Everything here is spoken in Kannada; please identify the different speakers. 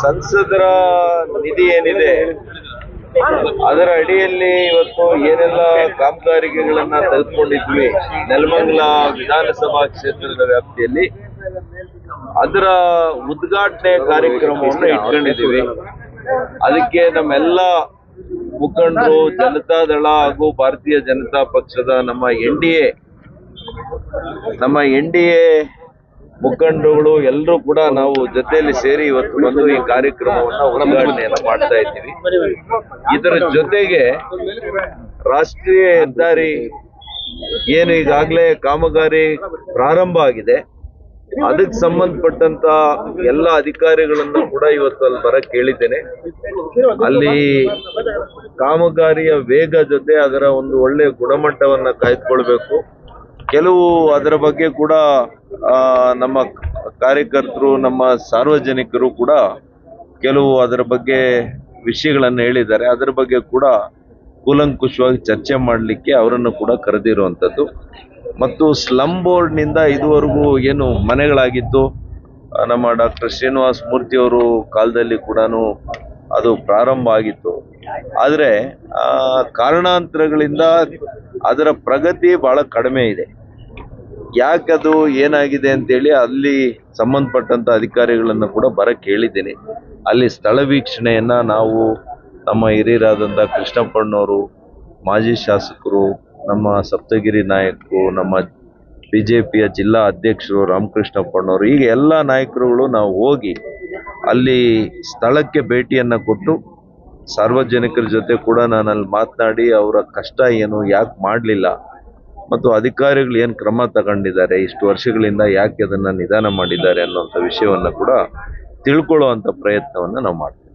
Speaker 1: ಸಂಸದರ ನಿಧಿ ಏನಿದೆ ಅದರ ಅಡಿಯಲ್ಲಿ ಇವತ್ತು ಏನೆಲ್ಲ ಕಾಮಗಾರಿಕೆಗಳನ್ನ ತೆಗೆದುಕೊಂಡಿದ್ವಿ ನೆಲಮಂಗಲ ವಿಧಾನಸಭಾ ಕ್ಷೇತ್ರದ ವ್ಯಾಪ್ತಿಯಲ್ಲಿ ಅದರ ಉದ್ಘಾಟನೆ ಕಾರ್ಯಕ್ರಮವನ್ನು ಇಟ್ಕೊಂಡಿದ್ದೀವಿ. ಅದಕ್ಕೆ ನಮ್ಮೆಲ್ಲ ಮುಖಂಡರು, ಜನತಾದಳ ಹಾಗೂ ಭಾರತೀಯ ಜನತಾ ಪಕ್ಷದ ನಮ್ಮ ಎನ್ ಡಿ ಎ ಮುಖಂಡರುಗಳು ಎಲ್ಲರೂ ಕೂಡ ನಾವು ಜೊತೆಯಲ್ಲಿ ಸೇರಿ ಇವತ್ತು ಬಂದು ಈ ಕಾರ್ಯಕ್ರಮವನ್ನು ಉದ್ಘಾಟನೆಯನ್ನು ಮಾಡ್ತಾ ಇದ್ದೀವಿ. ಇದರ ಜೊತೆಗೆ ರಾಷ್ಟ್ರೀಯ ಹೆದ್ದಾರಿ ಏನು ಈಗಾಗಲೇ ಕಾಮಗಾರಿ ಪ್ರಾರಂಭ ಆಗಿದೆ, ಅದಕ್ಕೆ ಸಂಬಂಧಪಟ್ಟಂತ ಎಲ್ಲ ಅಧಿಕಾರಿಗಳನ್ನು ಕೂಡ ಇವತ್ತು ಅಲ್ಲಿ ಬರಕ್ಕೆ ಹೇಳಿದ್ದೇನೆ. ಅಲ್ಲಿ ಕಾಮಗಾರಿಯ ವೇಗ ಜೊತೆ ಅದರ ಒಂದು ಒಳ್ಳೆಯ ಗುಣಮಟ್ಟವನ್ನ ಕಾಯ್ದುಕೊಳ್ಬೇಕು. ಕೆಲವು ಅದರ ಬಗ್ಗೆ ಕೂಡ ನಮ್ಮ ಕಾರ್ಯಕರ್ತರು, ನಮ್ಮ ಸಾರ್ವಜನಿಕರು ಕೂಡ ಕೆಲವು ಅದರ ಬಗ್ಗೆ ವಿಷಯಗಳನ್ನು ಹೇಳಿದ್ದಾರೆ. ಅದರ ಬಗ್ಗೆ ಕೂಡ ಕೂಲಂಕುಷವಾಗಿ ಚರ್ಚೆ ಮಾಡಲಿಕ್ಕೆ ಅವರನ್ನು ಕೂಡ ಕರೆದಿರುವಂಥದ್ದು. ಮತ್ತು ಸ್ಲಮ್ ಬೋರ್ಡ್ನಿಂದ ಇದುವರೆಗೂ ಏನು ಮನೆಗಳಾಗಿತ್ತು, ನಮ್ಮ ಡಾಕ್ಟರ್ ಶ್ರೀನಿವಾಸ ಮೂರ್ತಿಯವರು ಕಾಲದಲ್ಲಿ ಕೂಡ ಅದು ಪ್ರಾರಂಭ ಆಗಿತ್ತು. ಆದರೆ ಕಾರಣಾಂತರಗಳಿಂದ ಅದರ ಪ್ರಗತಿ ಬಹಳ ಕಡಿಮೆ ಇದೆ. ಯಾಕದು ಏನಾಗಿದೆ ಅಂತೇಳಿ ಅಲ್ಲಿ ಸಂಬಂಧಪಟ್ಟಂತ ಅಧಿಕಾರಿಗಳನ್ನು ಕೂಡ ಬರಕ್ಕೆ ಹೇಳಿದ್ದೀನಿ. ಅಲ್ಲಿ ಸ್ಥಳ ವೀಕ್ಷಣೆಯನ್ನ ನಾವು ನಮ್ಮ ಹಿರಿಯರಾದಂಥ ಕೃಷ್ಣಪ್ಪಣ್ಣವರು, ಮಾಜಿ ಶಾಸಕರು, ನಮ್ಮ ಸಪ್ತಗಿರಿ ನಾಯಕರು, ನಮ್ಮ ಬಿಜೆಪಿಯ ಜಿಲ್ಲಾ ಅಧ್ಯಕ್ಷರು ರಾಮಕೃಷ್ಣಪ್ಪಣ್ಣವರು, ಹೀಗೆ ಎಲ್ಲ ನಾಯಕರುಗಳು ನಾವು ಹೋಗಿ ಅಲ್ಲಿ ಸ್ಥಳಕ್ಕೆ ಭೇಟಿಯನ್ನು ಕೊಟ್ಟು ಸಾರ್ವಜನಿಕರ ಜೊತೆ ಕೂಡ ನಾನು ಅಲ್ಲಿ ಮಾತನಾಡಿ ಅವರ ಕಷ್ಟ ಏನು, ಯಾಕೆ ಮಾಡಲಿಲ್ಲ, ಮತ್ತು ಅಧಿಕಾರಿಗಳು ಏನು ಕ್ರಮ ತಗೊಂಡಿದ್ದಾರೆ, ಇಷ್ಟು ವರ್ಷಗಳಿಂದ ಯಾಕೆ ಅದನ್ನು ನಿಧಾನ ಮಾಡಿದ್ದಾರೆ ಅನ್ನೋಂಥ ವಿಷಯವನ್ನು ಕೂಡ ತಿಳ್ಕೊಳ್ಳುವಂಥ ಪ್ರಯತ್ನವನ್ನು ನಾವು ಮಾಡ್ತೀವಿ.